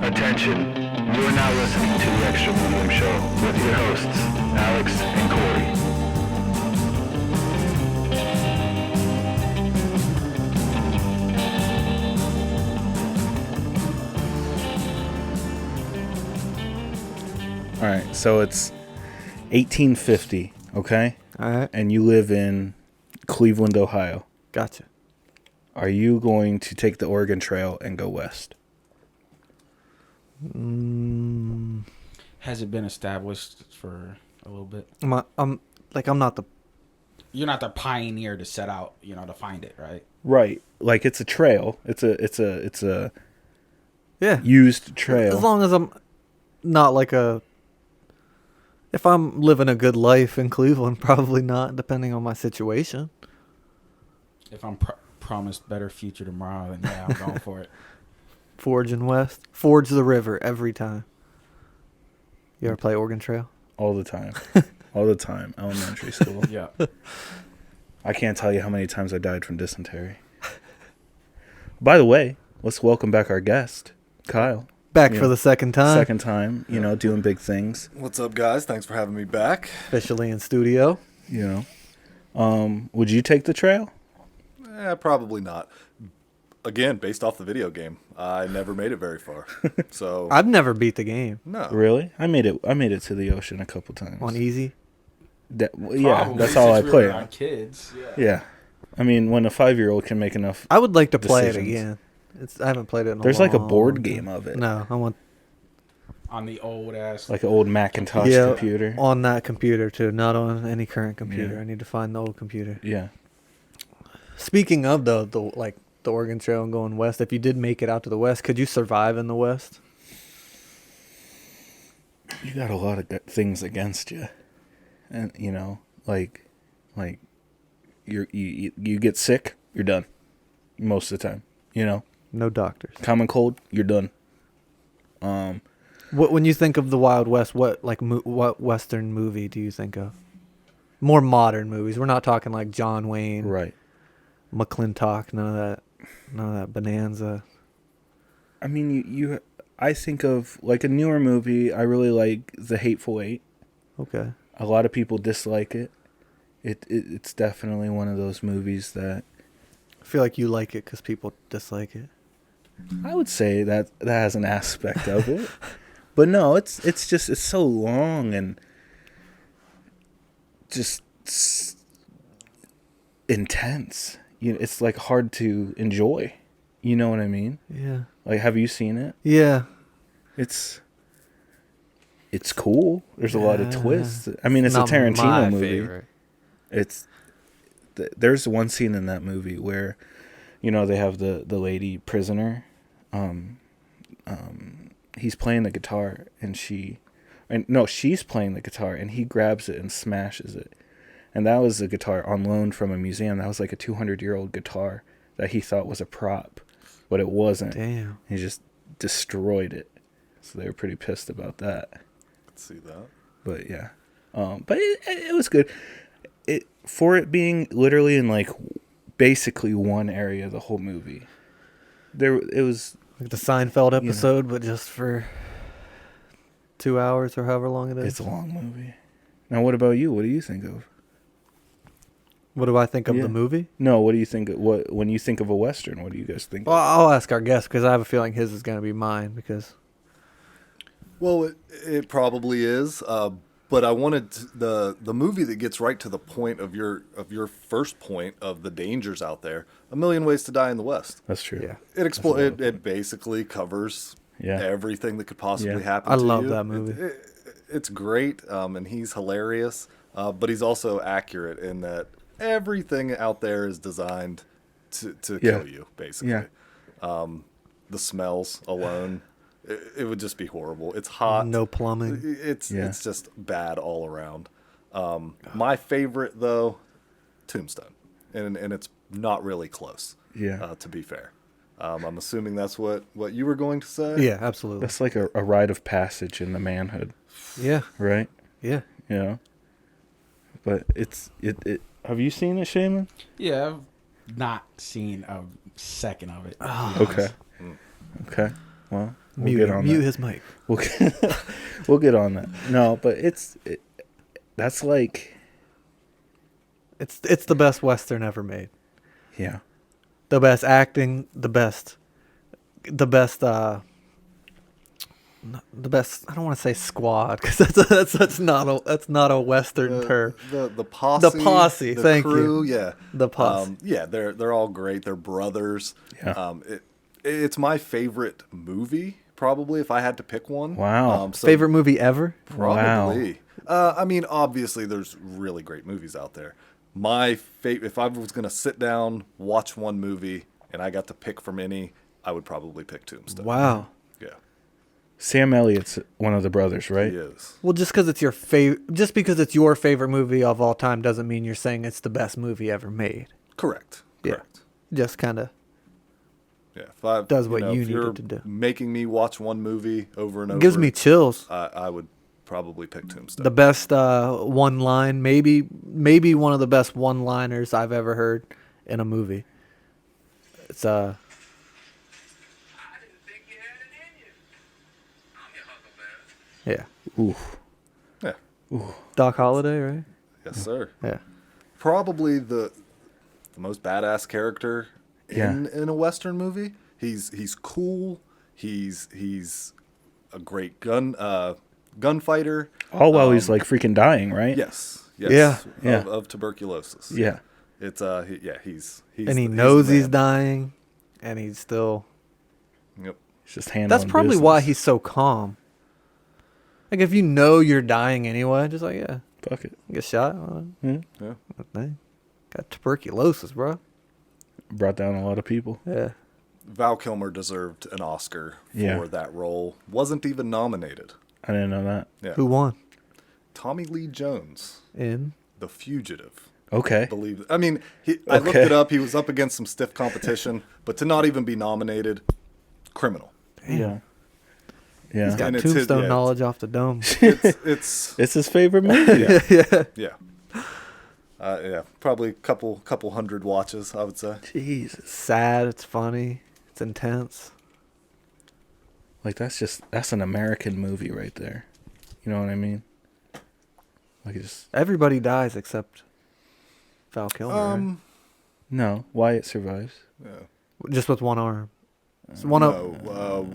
Attention, you are now listening to the Extra Medium Show with your hosts, Alex and Corey. All right, so it's 1850, okay? All right. And you live in Cleveland, Ohio. Gotcha. Are you going to take the Oregon Trail and go west? Has it been established for a little bit? I'm not the. You're not the pioneer to set out, to find it, right? Right, like it's a trail. It's a Yeah. used trail. As long as I'm not like a. If I'm living a good life in Cleveland, probably not, depending on my situation. If I'm promised better future tomorrow, then yeah, I'm going for it. Forging west. Forge the river every time. You ever play Oregon Trail? All the time. All the time. Elementary school. Yeah. I can't tell you how many times I died from dysentery. By the way, let's welcome back our guest, Kyle. Back You for know, the second time. Second time, doing big things. What's up, guys? Thanks for having me back. Officially in studio. Would you take the trail? Probably not. Again, based off the video game, I never made it very far. So I've never beat the game no. Really? I made it to the ocean a couple times. on easy. Yeah, Probably, that's all I since we play. were on kids. Yeah. I mean, when a 5-year-old can make enough. I would like to play Decisions. it again. I haven't played it in a There's like a long board time. game of it. No, I want On the old ass. Like an old Macintosh yeah, computer. on that computer too, not on any current computer. Yeah. I need to find the old computer. Yeah. Speaking of the Oregon Trail and going west, if you did make it out to the west, could you survive in the west? You got a lot of things against you. And, like you get sick, you're done. Most of the time, No doctors. Common cold, you're done. What when you think of the Wild West, what what Western movie do you think of? More modern movies. We're not talking like John Wayne, Right. McClintock, none of that Bonanza. I mean, I think of like a newer movie. I really like The Hateful Eight. Okay. A lot of people dislike it. It's definitely one of those movies that I feel like you like it because people dislike it. I would say that has an aspect of it. But no, it's so long and just intense. It's like hard to enjoy. You know what I mean? Yeah. Like, have you seen it? Yeah. It's cool. There's a lot of Yeah. twists. I mean, it's a Not Tarantino my movie. favorite. There's one scene in that movie where, they have the lady prisoner. He's playing the guitar and she's playing the guitar and he grabs it and smashes it. And that was a guitar on loan from a museum. That was like a 200-year-old guitar that he thought was a prop, but it wasn't. Damn. He just destroyed it. So they were pretty pissed about that. Let's see that. But yeah, but it was good. For it being literally in like basically one area of the whole movie. It was Like the Seinfeld episode, but just for 2 hours or however long it is. It's a long movie. Now, what about you? What do you think of? What do I think of Yeah. the movie? No, what do you think? When you think of a Western, what do you guys think? Well, I'll ask our guest because I have a feeling his is going to be mine because Well, it probably is. But I wanted the movie that gets right to the point of your first point of the dangers out there. A Million Ways to Die in the West. That's true. yeah. It basically covers Yeah. everything that could possibly Yeah. happen. I to love you. that movie. It's great, and he's hilarious. But he's also accurate in that everything out there is designed to Yeah. kill you, basically. Yeah. The smells alone, it would just be horrible. It's hot. No plumbing. It's Yeah. it's just bad all around. My favorite though, Tombstone, and it's not really close. Yeah. To be fair, I'm assuming that's what you were going to say. Yeah, absolutely. That's like a rite of passage in the manhood, Yeah, right? yeah. But it. Have you seen it, Shaman? Yeah, I've not seen a second of it. Okay. Okay. Well, We'll get on mute that. his mic. We'll get on that. No, but that's like, It's the best Western ever made. yeah. The best acting, the best the best I don't want to say squad because that's not a Western term. The posse, the thank crew, you. yeah, The posse. yeah, they're all great. They're brothers. Yeah. It's my favorite movie, probably, if I had to pick one. Wow. Favorite movie ever? Probably. I mean, obviously, there's really great movies out there. My favorite, if I was going to sit down, watch one movie, and I got to pick from any, I would probably pick Tombstone. Wow. Yeah, Sam Elliott's one of the brothers, right? he is. Well, just because it's your favorite movie of all time doesn't mean you're saying it's the best movie ever made. Correct. Yeah. Correct. Just kind of. Yeah. If I, Does what if you needed you're to do. making me watch one movie over and over. Gives me chills. I would probably pick Tombstone. The best one line, maybe one of the best one-liners I've ever heard in a movie. It's I didn't think you had it in you. I'm your Huckleberry. yeah, Yeah. Doc Holliday, right? Yes, sir. Yeah. Probably the most badass character in a Western movie. He's cool. He's a great gunfighter. All while he's like freaking dying, right? Yes. Yeah. Yeah. Of tuberculosis. Yeah. It's he's And he he's knows the he's man. dying, and he's still. Yep. He's just handling That's probably business. why he's so calm. Like if you know you're dying anyway, just like Fuck it. get shot. Yeah. Yeah. Got tuberculosis, bro. Brought down a lot of people. Yeah. Val Kilmer deserved an Oscar for Yeah. that role. Wasn't even nominated. I didn't know that. Yeah. Who won? Tommy Lee Jones, In. The Fugitive. Okay. Believe. I mean, I looked Okay. it up. He was up against some stiff competition, but to not even be nominated, criminal. Yeah. Yeah. He's got And it's his- tombstone yeah, knowledge off the dome. It's It's his favorite movie. yeah. Yeah, probably couple hundred watches, I would say. Jesus. Sad. It's funny. It's intense. Like that's an American movie right there. You know what I mean? Like it's Everybody dies except Val Kilmer. right? no. Wyatt survives. Just with one arm. It's one of No,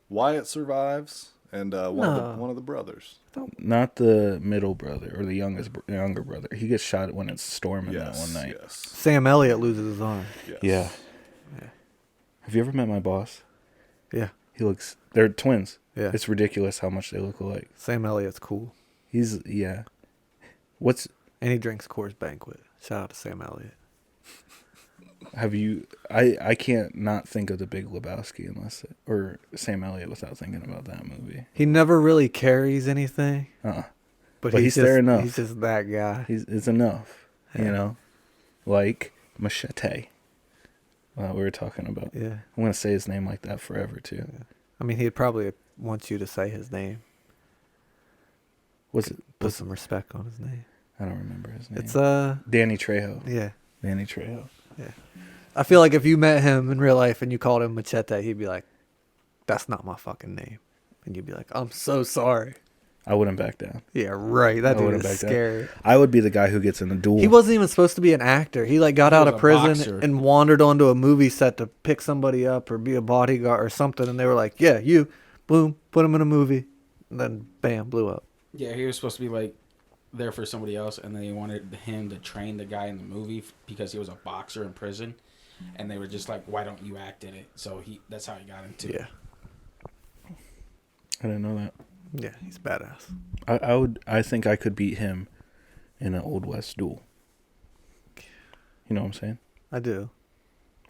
Wyatt survives, and one of the brothers. Not the middle brother or the younger brother. He gets shot when it's storming that Yes, one night. yes, Sam Elliott loses his arm. yes. Yeah. Have you ever met my boss? Yeah. They're twins. Yeah. It's ridiculous how much they look alike. Sam Elliott's cool. Yeah. What's And he drinks Coors Banquet. Shout out to Sam Elliott. have you? I can't not think of The Big Lebowski or Sam Elliott without thinking about that movie. He never really carries anything, But he's there just, enough. He's just that guy. It's enough, Yeah. you know, like Machete. We were talking about. Yeah. I'm gonna say his name like that forever too. I mean, he'd probably want you to say his name. Was it? Put some respect on his name. I don't remember his name. It's Danny Trejo. yeah. Danny Trejo. I feel like if you met him in real life and you called him Machete, he'd be like, "That's not my fucking name," and you'd be like, "I'm so sorry." I wouldn't back down. Yeah, right. That I dude wouldn't is back down. scary. I would be the guy who gets in a duel. He wasn't even supposed to be an actor. He like got out was of a prison boxer. and wandered onto a movie set to pick somebody up or be a bodyguard or something, and they were like, "Yeah, you, boom, put him in a movie," and then bam, blew up. Yeah, he was supposed to be like there for somebody else, and they wanted him to train the guy in the movie because he was a boxer in prison, and they were just like, "Why don't you act in it?" So that's how he got into it. Yeah, I didn't know that. yeah, he's badass. I think I could beat him in an Old West duel. You know what I'm saying? I do.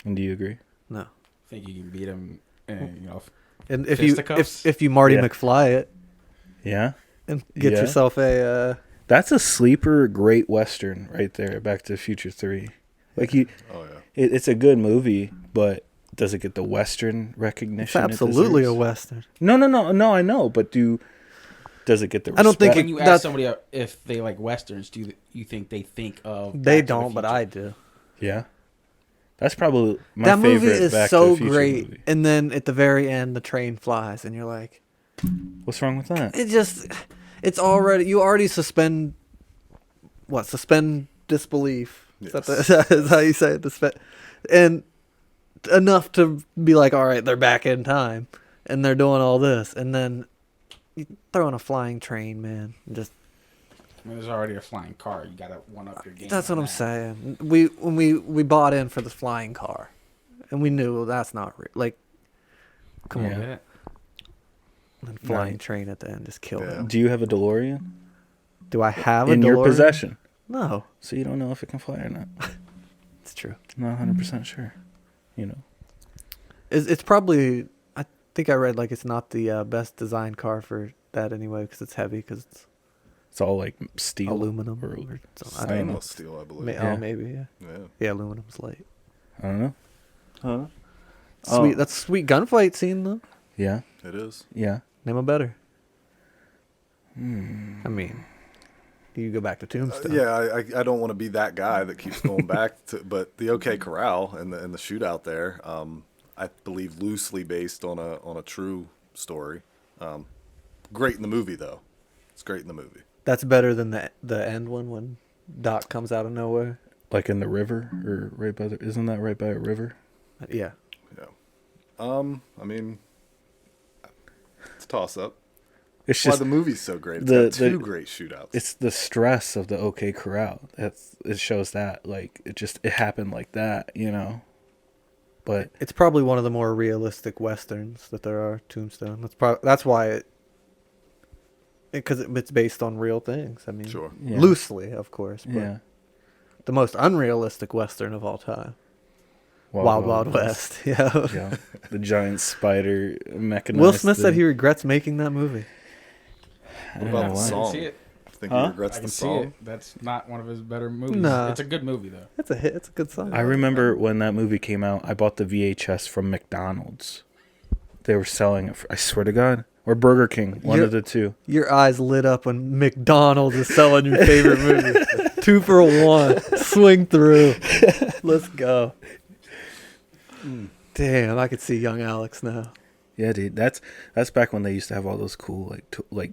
And do you agree? No, I think you can beat him, and and if you Fisticuffs? if you Marty Yeah. McFly it Yeah. and get Yeah. yourself a That's a sleeper great Western right there, Back to the Future 3. Like Oh yeah. it's a good movie, but does it get the Western recognition? it's absolutely a deserves? western. No, I know, but does it get the respect? I don't think when you That's- ask somebody if they like westerns, do you think they think of? They Back to the don't, but Future? I do. Yeah. That's probably my That movie favorite is Back to so the Future great. movie. And then at the very end, the train flies, and you're like, What's wrong with that? it's already, you already suspend disbelief. Is that Yes. is how you say it? And enough to be like, all right, they're back in time, and they're doing all this, and then you throw in a flying train, man. Just I mean, there's already a flying car. You gotta one up your game. that's what on I'm that. saying. We bought in for the flying car, and we knew that's not real. Like, come Yeah. on, Yeah. and flying Right. train at the end just killed Yeah. it. Do you have a DeLorean Do I have a in your DeLorean? possession? No, So you don't know if it can fly or not. it's true. I'm not 100% sure. You know. It's probably. I think I read like it's not the best designed car for that anyway because it's heavy because it's It's all like steel. aluminum. or- Or something. I don't know. Stainless steel, I believe. Oh, Yeah. maybe yeah. Yeah. Yeah, aluminum's light. I don't know. Huh? Sweet. Oh. That's a sweet gunfight scene though. Yeah. It is. Yeah. Name a better. I mean, you go back to Tombstone. Yeah, I don't want to be that guy that keeps going back to, but the OK Corral and the shootout there, I believe loosely based on a true story. Great in the movie though. It's great in the movie. That's better than the end one when Doc comes out of nowhere. Like in the river or right by the. Isn't that right by a river? Yeah. Yeah. I mean, it's a toss up. It's Why just the movie's so great. It's the- got two the- great shootouts. it's the stress of the OK Corral. It shows that like it happened like that, you know. But It's probably one of the more realistic westerns that there are. Tombstone. That's why because it's based on real things. I mean, Sure. Yeah. loosely, of course. But yeah, the most unrealistic western of all time. Wild Wild West. Yeah. Yeah, the giant spider mechanized. Will Smith said thing. he regrets making that movie. I What don't about know the why. I song? can see it. Think Huh? he regrets I can the see song. it. That's not one of his better movies. Nah. It's a good movie though. It's a hit. It's a good song. I remember when that movie came out, I bought the VHS from McDonald's. They were selling it, I swear to God. Or Burger King, one of the two. Your eyes lit up when McDonald's is selling your favorite movie. 2 for $1. Swing through. Let's go. Damn, I could see young Alex now. Yeah, dude, that's back when they used to have all those cool like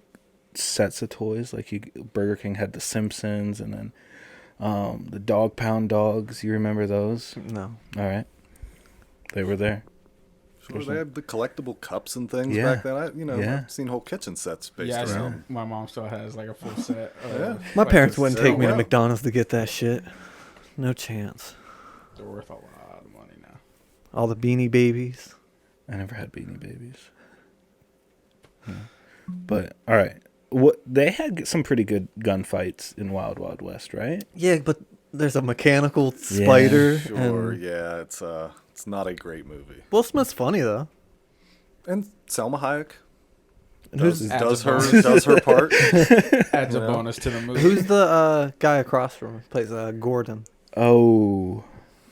sets of toys. Like Burger King had the Simpsons, and then the Dog Pound dogs. You remember those? No. All right, they were there. Sure, they have the collectible cups and things Yeah. back then. Yeah. I've seen whole kitchen sets based Yeah, I around. know. My mom still has like a full set. Yeah. My like parents the wouldn't set. take me to wow. McDonald's to get that shit. No chance. They're worth a lot of money now. All the Beanie Babies. I never had Beanie Babies. Yeah. But all right, what they had some pretty good gunfights in Wild Wild West, right? Yeah, but there's a mechanical spider. Sure, And yeah, it's not a great movie. Will Smith's funny though. And Selma Hayek And who's does Adds her part. Adds a Yeah. bonus to the movie. who's the guy across from him? Plays Gordon. Oh,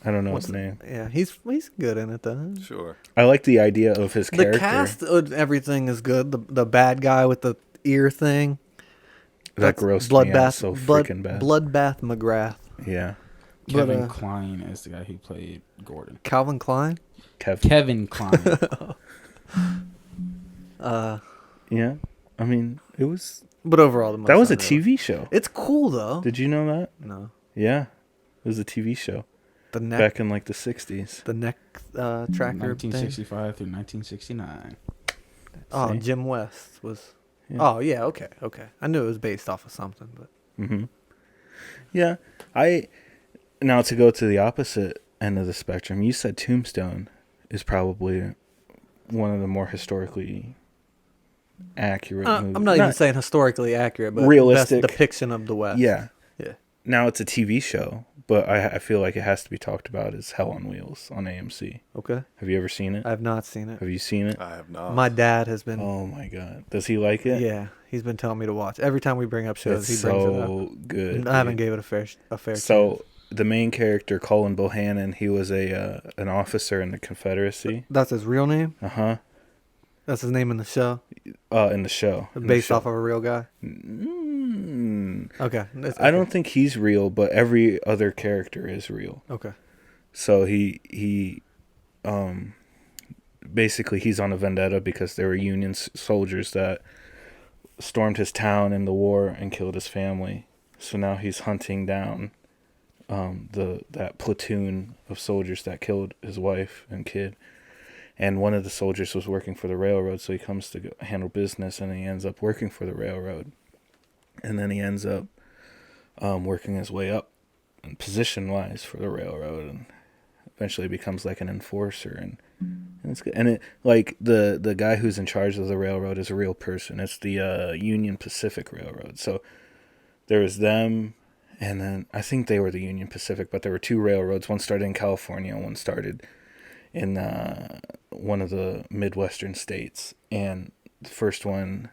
I don't know What's his name. Yeah, he's good in it though. Sure. I like the idea of his The character. cast, everything is good. The bad guy with the ear thing. That grossed me out so Blood- freaking bad. Bloodbath McGrath. Yeah, Kevin but, Kline is the guy who played Gordon. Calvin Klein. Kevin Kline. Yeah, I mean it was. But overall, the most That was a unreal. TV show. It's cool though. Did you know that? No, Yeah, it was a TV show the neck, back in like the 60s. the neck tracker thing. 1965 through 1969. Oh, See? Jim West was. Yeah. Oh yeah, okay. I knew it was based off of something, but Mm-hmm. Yeah, now to go to the opposite end of the spectrum. You said Tombstone is probably one of the more historically accurate movies. I'm not even saying historically accurate, but Realistic. best depiction of the West. Yeah. Yeah. Now it's a TV show, but I feel like it has to be talked about as Hell on Wheels on AMC. Okay. Have you ever seen it? I've not seen it. Have you seen it? I have not. My dad has been. Oh my God, does he like it? Yeah, he's been telling me to watch. Every time we bring up shows, It's he brings it so good. up. I haven't dude. gave it a fair. So chance. the main character, Colin Bohannon, he was an officer in the Confederacy. That's his real name. Uh-huh. That's his name in the show. In the show. in the Based show. off of a real guy. Mm, Okay. I don't think he's real, but every other character is real. Okay. So he basically he's on a vendetta because there were Union soldiers that stormed his town in the war and killed his family. So now he's hunting down that platoon of soldiers that killed his wife and kid. And one of the soldiers was working for the railroad, so he comes to handle business, and he ends up working for the railroad. And then he ends up working his way up position-wise for the railroad, and eventually becomes like an enforcer. And it's good. And it, like the guy who's in charge of the railroad is a real person. It's the Union Pacific Railroad. So there was them, and then I think they were the Union Pacific, but there were two railroads. One started in California, one started in one of the Midwestern states, and the first one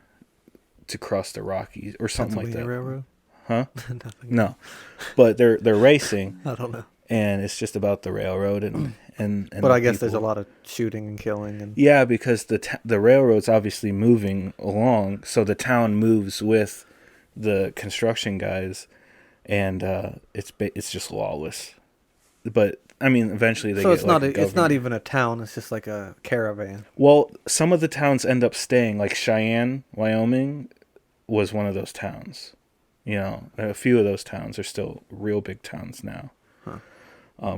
to cross the Rockies or something like that. Railroad? Huh? Nothing. No, but they're racing, I don't know. and it's just about the railroad and But I guess people. there's a lot of shooting and killing and Yeah, because the railroad's obviously moving along, so the town moves with the construction guys, and it's just lawless. But I mean, eventually they so get it's not like a it's not governor. even a town. It's just like a caravan. Well, some of the towns end up staying. Like Cheyenne, Wyoming, was one of those towns. You know, a few of those towns are still real big towns now. Huh.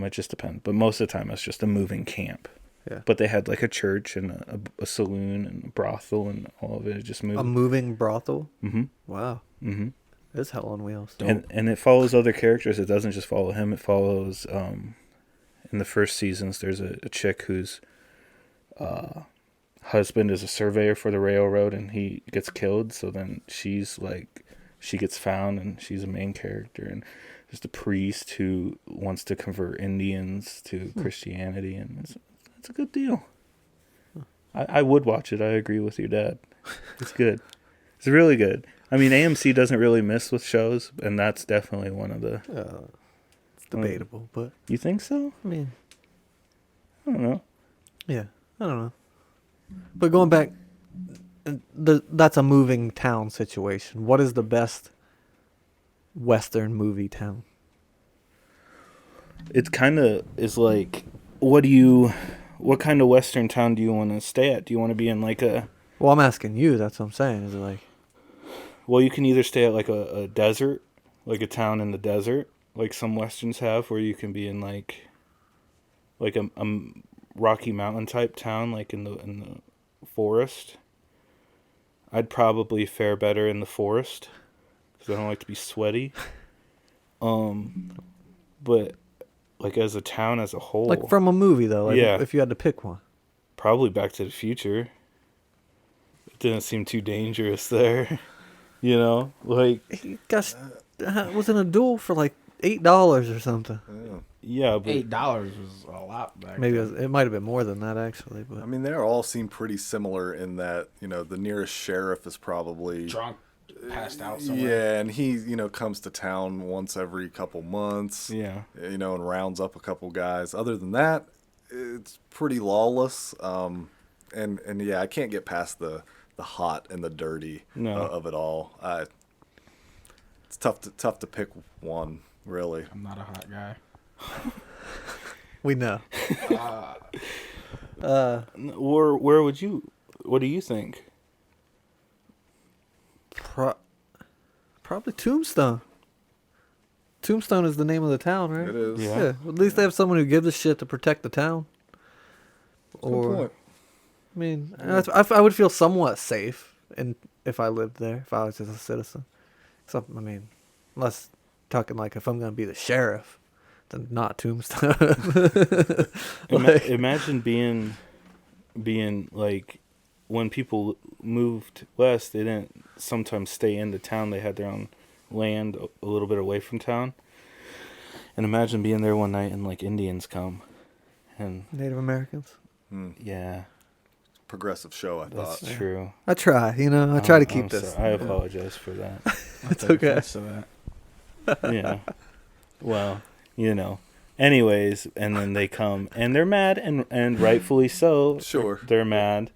It just depends. But most of the time, it's just a moving camp. Yeah. But they had like a church and a saloon and a brothel and all of it just moved. A moving brothel. Mm-hmm. Wow. Mm-hmm. It's hell on wheels. And it follows other characters. It doesn't just follow him. It follows in the first seasons. There's a chick whose husband is a surveyor for the railroad, and he gets killed. So then she gets found, and she's a main character. And there's the priest who wants to convert Indians to Christianity, and it's a good deal. I would watch it. I agree with your dad. It's good. It's really good. I mean, AMC doesn't really miss with shows, and that's definitely one of the... It's debatable, but You think so? I mean, I don't know. yeah, I don't know. But going back, that's a moving town situation. What is the best Western movie town? It kind of is like, what kind of Western town do you want to stay at? Do you want to be in like a... Well, I'm asking you. That's what I'm saying. Is it like... Well, you can either stay at like a desert, like a town in the desert, like some Westerns have, where you can be in like a Rocky Mountain type town, like in the forest. I'd probably fare better in the forest because I don't like to be sweaty. But like as a town as a whole, Like from a movie, though. Like Yeah. If you had to pick one. probably Back to the Future. It didn't seem too dangerous there, you know. Like He got was in a duel for like $8 or something. yeah, but $8 was a lot back Maybe then. it might have been more than that actually. But I mean, they all seem pretty similar in that, the nearest sheriff is probably... Drunk, passed out somewhere. Yeah, and he, comes to town once every couple months. yeah. And rounds up a couple guys. Other than that, it's pretty lawless. And yeah, I can't get past the hot and the dirty No. of it all. It's tough to pick one, really. I'm not a hot guy. we know. Where would you? What do you think? Probably Tombstone. Tombstone is the name of the town, right? It is. Yeah. Yeah. At least they have someone who gives a shit to protect the town. Good point. I mean, I would feel somewhat safe if I lived there, if I was just a citizen. I mean, unless talking like if I'm going to be the sheriff, then not Tombstone. Imagine being like when people moved west, they didn't sometimes stay in the town. They had their own land a little bit away from town. And imagine being there one night and like Indians come, and Native Americans. yeah, Progressive show, I that's thought. true. I try, I try to keep I'm this. sorry. I apologize for that. It's okay. Offense to that. Yeah. Well, Anyways, and then they come and they're mad and rightfully so. Sure. They're mad.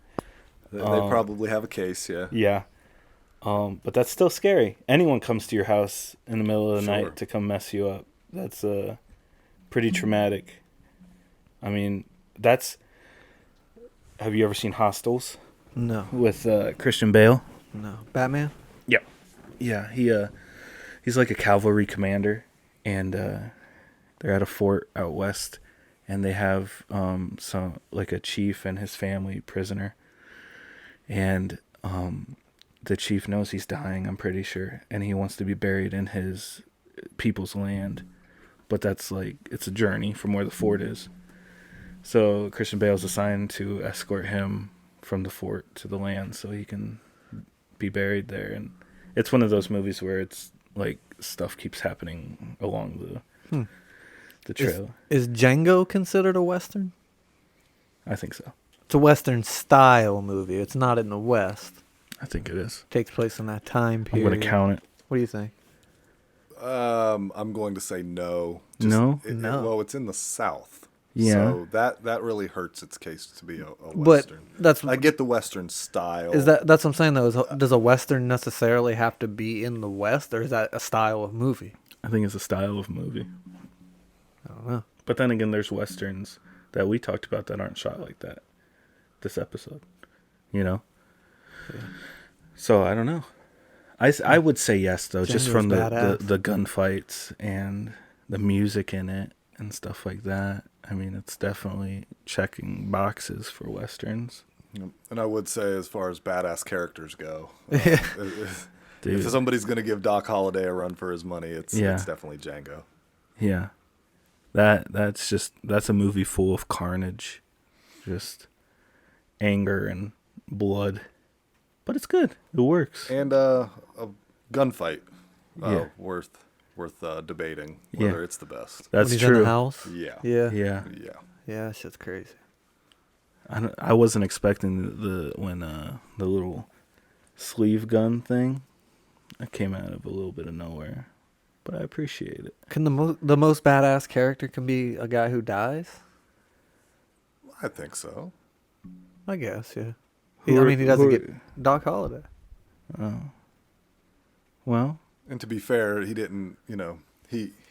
They probably have a case, yeah. Yeah. But that's still scary. Anyone comes to your house in the middle of the Sure. night to come mess you up. That's pretty traumatic. I mean, that's. Have you ever seen Hostels No. with Christian Bale? No. Batman? Yep. Yeah, he's like a cavalry commander, and they're at a fort out west, and they have some like a chief and his family prisoner, and the chief knows he's dying, I'm pretty sure, and he wants to be buried in his people's land, but that's like it's a journey from where the fort is. So Christian Bale's assigned to escort him from the fort to the land so he can be buried there, and it's one of those movies where it's like stuff keeps happening along the trail. Is Django considered a Western? I think so. It's a Western style movie. It's not in the West. I think it is. Takes place in that time I'm period. going to count it. What do you think? I'm going to say no. No? No. Well, it's in the South. Yeah. So that really hurts its case to be a But Western. that's I get the Western style. that's what I'm saying though. Does a Western necessarily have to be in the West, or is that a style of movie? I think it's a style of movie. I don't know. But then again, there's Westerns that we talked about that aren't shot like that this episode. You know? Yeah. So, I don't know. I would say yes, though, just Django's from the badass. gunfights and the music in it and stuff like that. I mean, it's definitely checking boxes for Westerns. And I would say, as far as badass characters go, Yeah. Dude. if somebody's going to give Doc Holliday a run for his money, it's definitely Django. Yeah. That's a movie full of carnage. Just anger and blood. But it's good. It works. And a gunfight Yeah. worth debating Yeah. whether it's the best. That's when he's in true. the house. Yeah. Yeah. Yeah. Yeah. Yeah. That shit's crazy. I wasn't expecting the little sleeve gun thing. That came out of a little bit of nowhere, but I appreciate it. Can the most badass character can be a guy who dies? I think so. I guess. Yeah. Who I are- mean, he doesn't who get are- Doc Holliday. Oh. Well, And to be fair, he didn't, he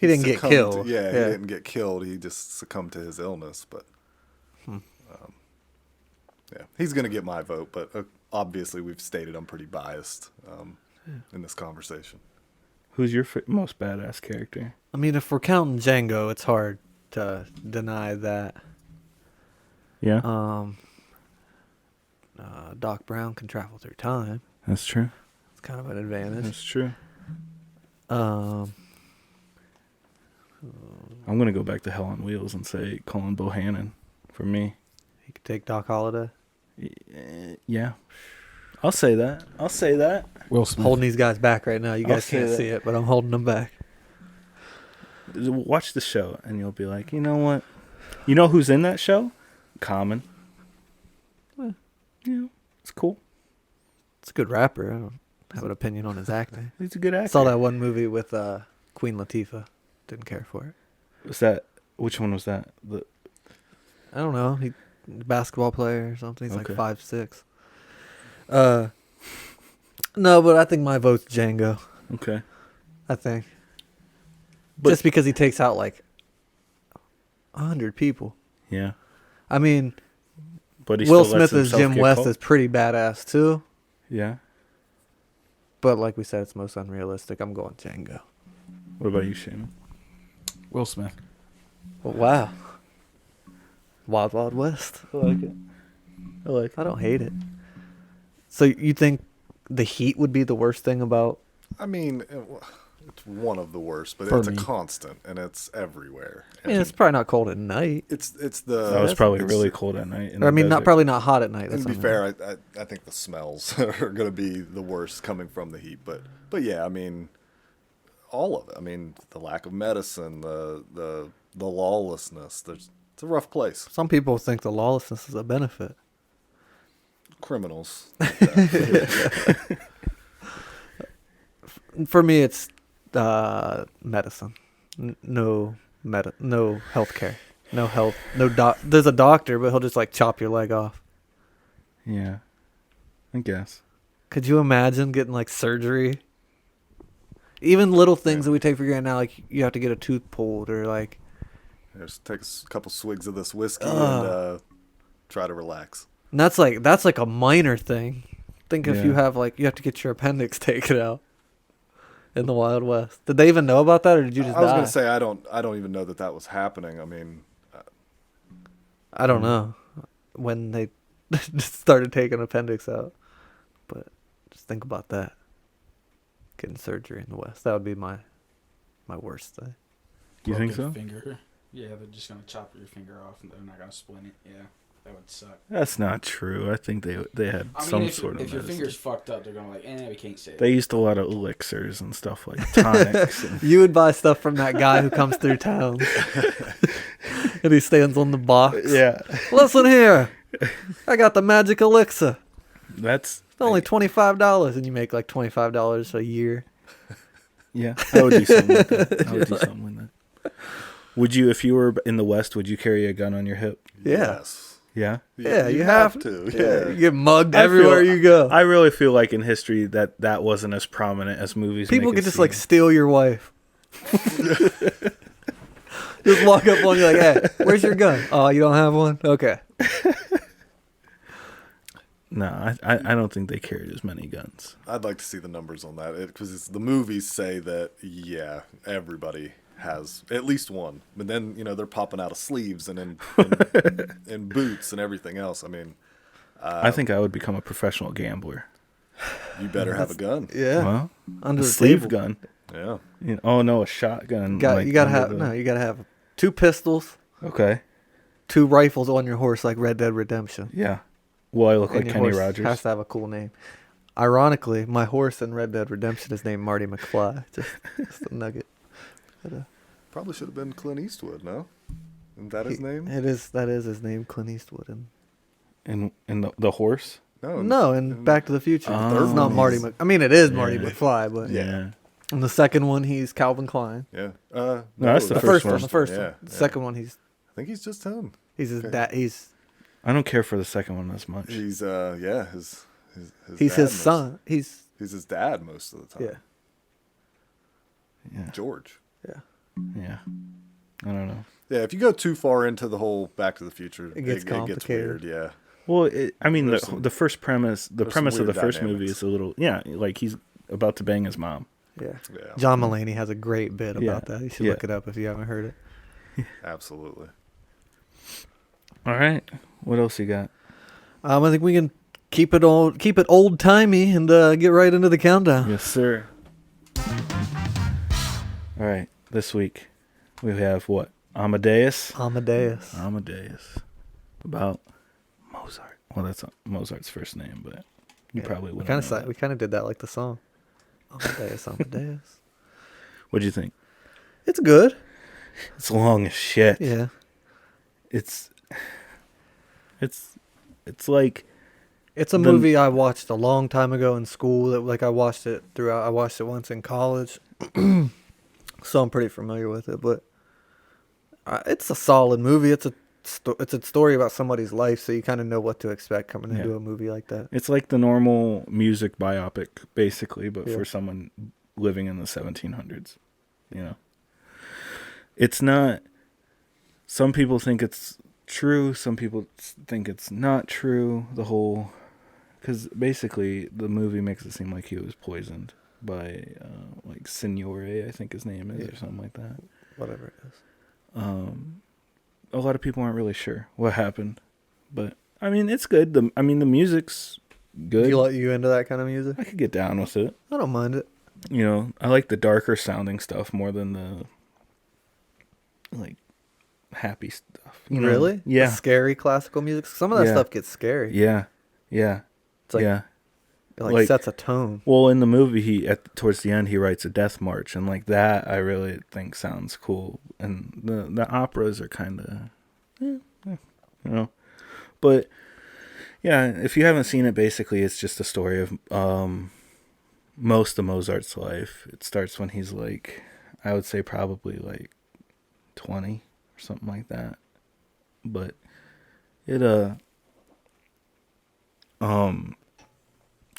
didn't get succumbed killed. He Yeah. didn't get killed. He just succumbed to his illness. But, yeah, he's going to get my vote. But obviously, we've stated I'm pretty biased in this conversation. who's your most badass character? I mean, if we're counting Django, it's hard to deny that. Yeah, Doc Brown can travel through time. that's true. It's kind of an advantage. That's true. Um, I'm gonna go back to Hell on Wheels and say Colin Bohannon for me. he could take Doc Holliday. Yeah, I'll say that. Will Smith. Holding these guys back right now. You I'll guys say can't that. see it, but I'm holding them back. Watch the show and you'll be like, you know what? You know who's in that show? Common. Yeah, it's cool. It's a good rapper. I don't have an opinion on his acting. He's a good actor. Saw that one movie with Queen Latifah. Didn't care for it. Was that? Which one was that? I don't know. He basketball player or something. He's Okay. like 5'6". No, but I think my vote's Django. Okay. I think. But- Just because he takes out like 100 people. Yeah. I mean, But he Will still lets Smith as himself Jim get West caught? is pretty badass too. Yeah. But like we said, it's most unrealistic. I'm going Django. What about you, Shannon? Will Smith. Well, wow. Wild Wild West. I like it. I like it. I don't hate it. So you think the heat would be the worst thing about? I mean, it's one of the worst, but For it's me. a constant, and it's everywhere. I mean, it's probably not cold at night. It's That the. was probably it's- really cold at night. in Or, I the mean, desert. probably not hot at night. And to be what I mean. fair, I think the smells are going to be the worst coming from the heat. But yeah, I mean, all of it. I mean, the lack of medicine, the lawlessness. It's a rough place. Some people think the lawlessness is a benefit. Criminals. For me, it's medicine. No health care. No health. No doc. There's a doctor, but he'll just like chop your leg off. Yeah. I guess. Could you imagine getting like surgery? Even little things that we take for granted now, like you have to get a tooth pulled or like Just take a couple swigs of this whiskey and try to relax. And that's like a minor thing. Think if you Yeah. have you have to get your appendix taken out in the Wild West. Did they even know about that, or did you just I was die? gonna say I don't even know that was happening. I mean, I don't know when they started taking appendix out, but just think about that. Getting surgery in the West. That would be my worst thing. You think Broken so? Finger. Yeah, they're just gonna chop your finger off and they're not gonna splint it. Yeah, that would suck. That's not true. I think they had I some mean, sort of if your medicine. finger's fucked up, they're gonna we can't say They it. used a lot of elixirs and stuff like tonics. And, You would buy stuff from that guy who comes through town, and he stands on the box. yeah, Listen here, I got the magic elixir. that's It's only $25, and you make like $25 a year. yeah. I would do something like that. I would do something like that. Would you, if you were in the West, would you carry a gun on your hip? Yeah. yes. Yeah. Yeah, you have to. Yeah, Yeah. you get mugged I everywhere feel- you go. I really feel like in history that wasn't as prominent as movies. People make it could just seem. steal your wife. Just walk up on you like, "Hey, where's your gun? Oh, you don't have one? Okay." No, I don't think they carried as many guns. I'd like to see the numbers on that because the movies say that everybody has at least one, but then they're popping out of sleeves and in boots and everything else. I mean, I think I would become a professional gambler. you better have a gun. Yeah. Well, Under a the sleeve table. gun. Yeah. Oh no, a shotgun. You gotta like, have under the- you gotta have 2 pistols, Okay. 2 rifles on your horse like Red Dead Redemption. Yeah. Well, I look And like your Kenny horse Rogers. has to have a cool name. Ironically, my horse in Red Dead Redemption is named Marty McFly. Just a nugget. But, Probably should have been Clint Eastwood. No, isn't that his name? that is his name, Clint Eastwood. And And the horse. no, in Back to the Future, Oh. it's not Marty. I mean, it is Marty Yeah. McFly, but Yeah. in the second one, he's Calvin Klein. Yeah. No, that's the The first first one. one. The first Yeah, one. The yeah. second one, he's I think he's just him. his Okay. dad. I don't care for the second one as much. He's his He's dad his most- son. He's He's his dad most of the time. yeah. Yeah. George. Yeah. Yeah. I don't know. Yeah, if you go too far into the whole Back to the Future, It gets complicated. weird. Yeah. Well, I mean, There's the some- the first premise, the there's premise some of the weird first movie dynamics. is a little, like he's about to bang his mom. Yeah. Yeah. John Mulaney has a great bit Yeah. about that. You should Yeah. look it up if you haven't heard it. Absolutely. All right. What else you got? I think we can keep it old timey and get right into the countdown. Yes, sir. All right. This week we have what? Amadeus. Amadeus. Amadeus. About Mozart. Well, that's not Mozart's first name, but you probably we wouldn't. kind of did that like the song. Amadeus, Amadeus. What'd you think? It's good. It's long as shit. Yeah. It's like It's a movie I watched a long time ago in school. I watched it throughout. I watched it once in college, so I'm pretty familiar with it. But it's a solid movie. It's a story about somebody's life, so you kind of know what to expect coming into Yeah. a movie like that. it's like the normal music biopic, basically, but Yeah. for someone living in the 1700s. You know, it's not. Some people think it's true. Some people think it's not true. The whole, because basically the movie makes it seem like he was poisoned by like Signore, I think his name is, or something like that. Whatever it is. A lot of people aren't really sure what happened, but I mean it's good. The music's good. You into that kind of music? I could get down with it. I don't mind it. You know, I like the darker sounding stuff more than the like happy stuff. You know? Really? Yeah. The scary classical music. Some of that Yeah. stuff gets scary. Yeah. Yeah. It's like, yeah. It like like- sets a tone. Well, in the movie, towards the end, he writes a death march, and like that, I really think sounds cool. And the operas are kind of, you know, but yeah, if you haven't seen it, basically, it's just a story of most of Mozart's life. It starts when he's like, I would say probably like 20 or something like that. But it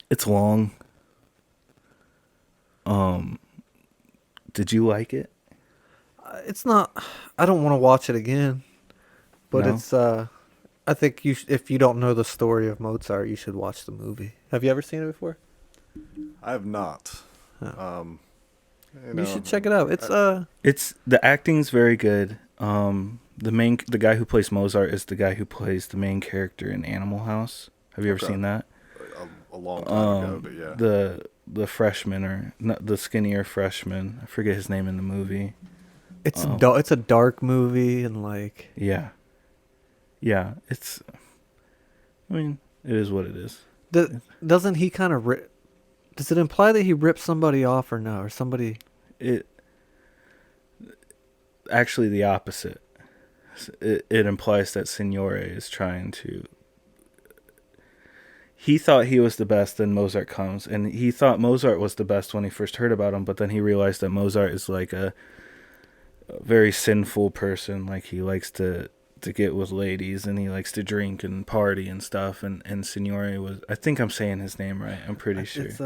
it's long. Did you like it? It's not. I don't want to watch it again, but No? it's. I think if you don't know the story of Mozart, you should watch the movie. Have you ever seen it before? I have not. You should check it out. It's the acting's very good. The guy who plays Mozart is the guy who plays the main character in Animal House. Have you ever Okay. seen that? a long time ago, but yeah. The freshman or not the skinnier freshman. I forget his name in the movie. It's a dark movie and like. Yeah. Yeah, it's. I mean, it is what it is. Doesn't he kind of rip? Does it imply that he ripped somebody off or no? Or somebody? It. Actually, the opposite. It implies that Signore is trying to. He thought he was the best, then Mozart comes, and he thought Mozart was the best when he first heard about him, but then he realized that Mozart is like a very sinful person. Like he likes to get with ladies, and he likes to drink and party and stuff. And Signore was, I think I'm saying his name right. I'm pretty sure. It's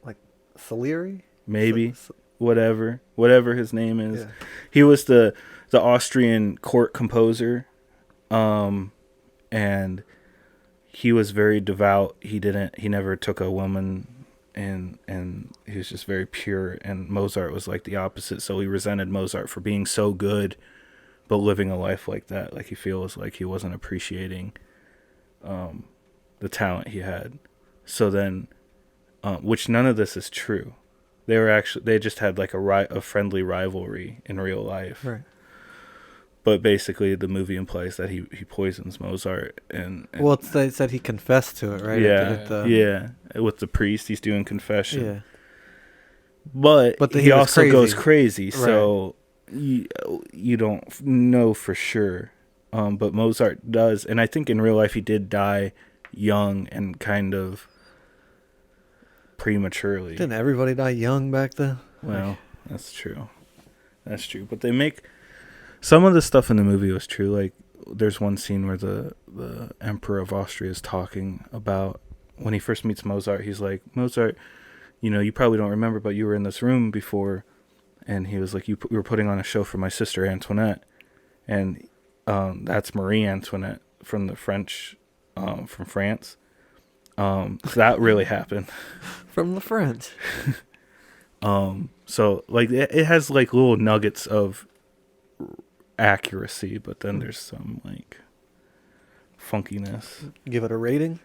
like Salieri. Maybe. S- Whatever his name is. Yeah. He was the Austrian court composer, and he was very devout. He never took a woman, and he was just very pure. And Mozart was like the opposite. So he resented Mozart for being so good, but living a life like that. Like he feels like he wasn't appreciating the talent he had. So then, which none of this is true. They just had like a friendly rivalry in real life. Right. But basically, the movie implies that he poisons Mozart, and Well, they said he confessed to it, right? yeah, with the priest, he's doing confession. Yeah. But he he was also goes crazy. crazy, so you don't know for sure. But Mozart does, and I think in real life he did die young and kind of prematurely. Didn't everybody die young back then? Well, that's true. That's true. But they make some of the stuff in the movie was true. Like there's one scene where the Emperor of Austria is talking about when he first meets Mozart. He's like, Mozart, you probably don't remember, but you were in this room before. And he was like, you were putting on a show for my sister Antoinette. And that's Marie Antoinette from the French, from France. That really happened. From the French. So like it has like little nuggets of accuracy, but then there's some like funkiness. Give it a rating.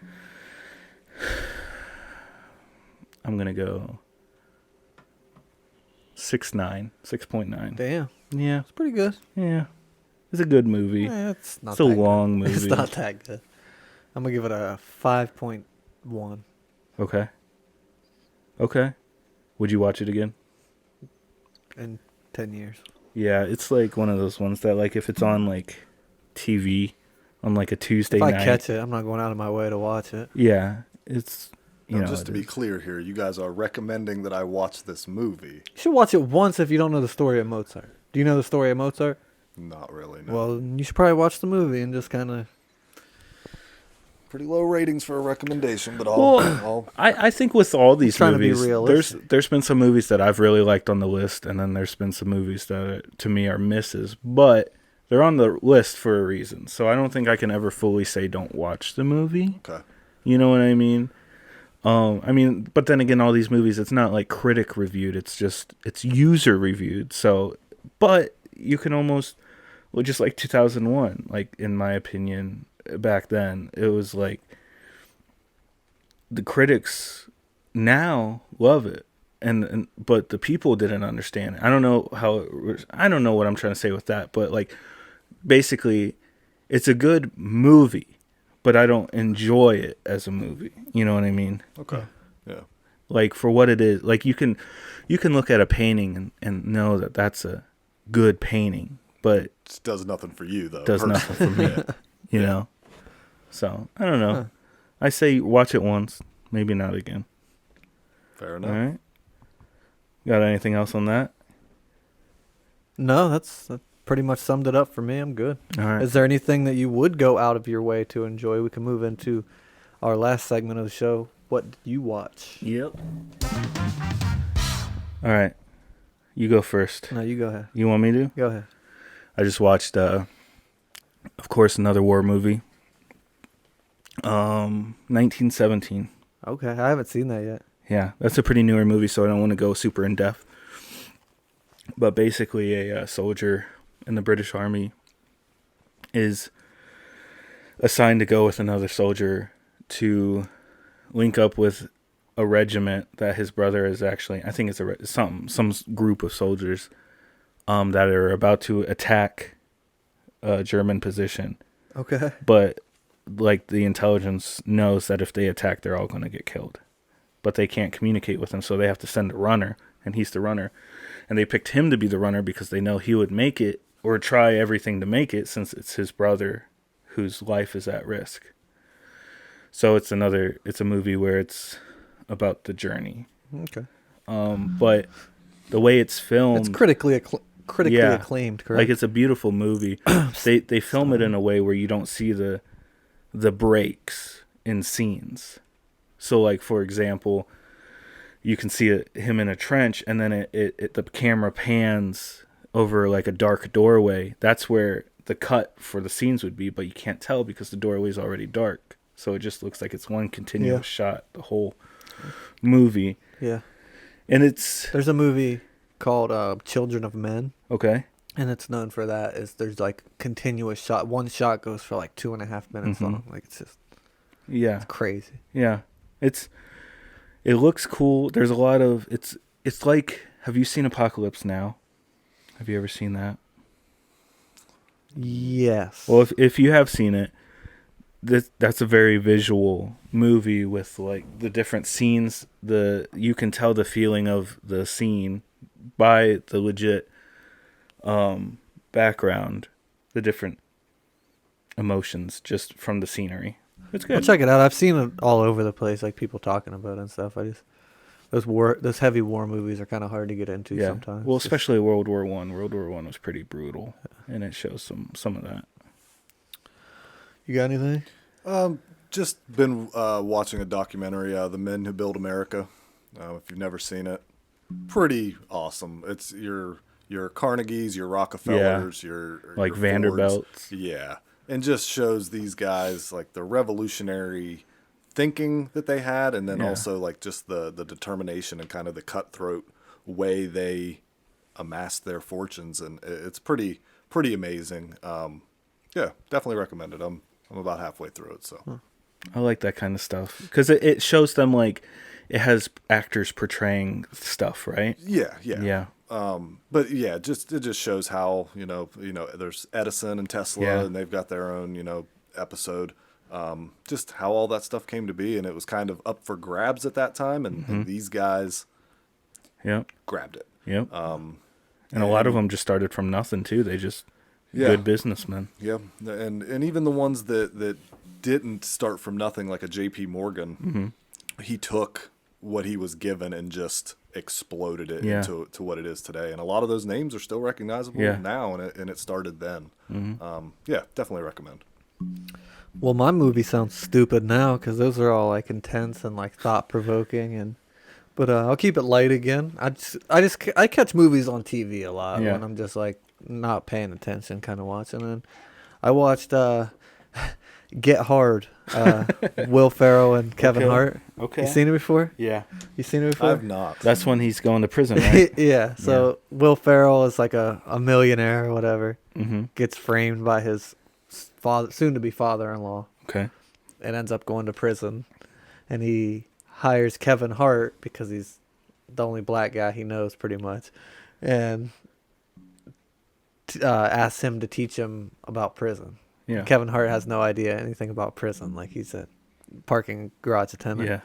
I'm gonna go 6.9. Damn, Yeah, it's pretty good. yeah. It's a good movie. Yeah, it's not. It's a that long good. It's movie. not that good. I'm gonna give it a 5.1 Okay. Would you watch it again? in 10 years. Yeah, it's like one of those ones that like if it's on like TV on like a Tuesday If I night. catch it, I'm not going out of my way to watch it. Yeah, it's Now, just to be clear here, you guys are recommending that I watch this movie. You should watch it once if you don't know the story of Mozart. Do you know the story of Mozart? Not really, no. Well, you should probably watch the movie and just kind of. Pretty low ratings for a recommendation, but I think with all these trying to be movies, realistic. there's been some movies that I've really liked on the list, and then there's been some movies that to me are misses, but they're on the list for a reason. So I don't think I can ever fully say don't watch the movie. Okay. You know what I mean? But then again, all these movies, it's not like critic reviewed. It's user reviewed. So, but you can almost, well, just like 2001, like in my opinion, back then, it was like the critics now love it. But the people didn't understand it. I don't know I don't know what I'm trying to say with that, but like basically it's a good movie, but I don't enjoy it as a movie. You know what I mean? Okay. Yeah. Like for what it is, like you can look at a painting and know that that's a good painting, but It does nothing for you, though. does nothing for me. You know? So, I don't know. Huh. I say watch it once, maybe not again. Fair All enough. right? Got anything else on that? No, that pretty much summed it up for me. I'm good. All right. Is there anything that you would go out of your way to enjoy? We can move into our last segment of the show. What did you watch? Yep. All right. You go first. No, you go ahead. You want me to? Go ahead. I just watched, of course, another war movie. 1917. Okay, I haven't seen that yet. Yeah, that's a pretty newer movie, so I don't want to go super in depth. But basically, a soldier in the British Army is assigned to go with another soldier to link up with a regiment that his brother is actually, I think it's some group of soldiers that are about to attack a German position. Okay. But like the intelligence knows that if they attack, they're all going to get killed. But they can't communicate with him, so they have to send a runner, and he's the runner. And they picked him to be the runner because they know he would make it or try everything to make it, since it's his brother whose life is at risk. So it's a movie where it's about the journey. Okay. But the way it's filmed, It's critically acclaimed, correct? like it's a beautiful movie. They film it in a way where you don't see the breaks in scenes. So like, for example, you can see him in a trench, and then the camera pans over like a dark doorway. That's where the cut for the scenes would be, but you can't tell because the doorway is already dark. So it just looks like it's one continuous shot the whole movie. Yeah. And it's There's a movie called Children of Men, okay. and it's known for that. Is there's like continuous shot. One shot goes for like 2.5 minutes long. Like it's just Yeah. crazy. Yeah. It looks cool. There's a lot of it's like, have you seen Apocalypse Now? Have you ever seen that? Yes. Well, if you have seen it, that's a very visual movie with like the different scenes. You can tell the feeling of the scene by the legit background, the different emotions just from the scenery. It's I'll good. check it out. I've seen it all over the place, like people talking about it and stuff. I just those heavy war movies are kind of hard to get into sometimes. Well, especially World War One. World War One was pretty brutal, and it shows some of that. You got anything? Just been watching a documentary, The Men Who Build America. If you've never seen it, pretty awesome. It's your Carnegies, your Rockefellers, your Like your Vanderbilts. Fords. Yeah, and just shows these guys like the revolutionary thinking that they had, and then also like just the determination and kind of the cutthroat way they amassed their fortunes, and it's pretty amazing. Yeah, definitely recommend it. I'm about halfway through it, so. I like that kind of stuff because it shows them, like, it has actors portraying stuff, right? Yeah. But yeah, it just shows how there's Edison and Tesla, and they've got their own episode. Just how all that stuff came to be, and it was kind of up for grabs at that time, and these guys, grabbed it. Yep. And a lot of them just started from nothing too. They just good businessmen. Yeah, and even the ones that didn't start from nothing, like a J.P. Morgan, he took what he was given and just exploded it into what it is today. And a lot of those names are still recognizable now, and it started then. Yeah, definitely recommend. Well, my movie sounds stupid now because those are all like intense and like thought provoking, but I'll keep it light again. I catch movies on TV a lot when I'm just like not paying attention, kind of watching. And I watched Get Hard, Will Ferrell and Kevin Hart. Okay. You seen it before? Yeah. You seen it before? I've not. That's when he's going to prison, right? Yeah. So Will Ferrell is like a millionaire or whatever. Gets framed by his soon-to-be father-in-law. Okay. And ends up going to prison. And he hires Kevin Hart because he's the only black guy he knows, pretty much, and asks him to teach him about prison. Yeah. Kevin Hart has no idea anything about prison. Like, he's a parking garage attendant. Yeah.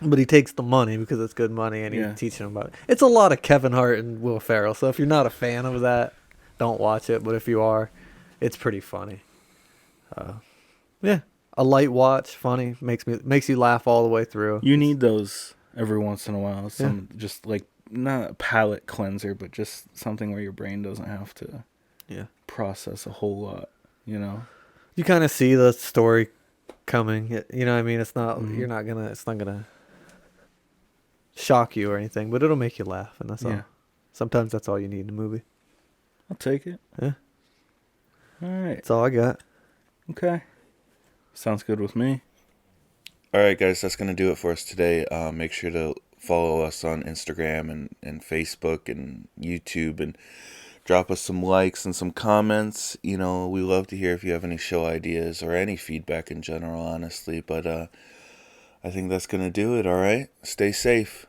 But he takes the money because it's good money, and he's teaching him about it. It's a lot of Kevin Hart and Will Ferrell. So if you're not a fan of that, don't watch it. But if you are, it's pretty funny. Yeah, a light watch, funny, makes you laugh all the way through. You need those every once in a while. Just like, not a palate cleanser, but just something where your brain doesn't have to process a whole lot. You kind of see the story coming. You know what I mean? It's not it's not gonna shock you or anything, but it'll make you laugh, and that's all. Sometimes that's all you need in a movie. I'll take it. Yeah. All right. That's all I got. Okay. Sounds good with me. All right, guys, that's going to do it for us today. Make sure to follow us on Instagram and Facebook and YouTube, and drop us some likes and some comments. You know, we love to hear if you have any show ideas or any feedback in general, honestly. But I think that's going to do it, all right? Stay safe.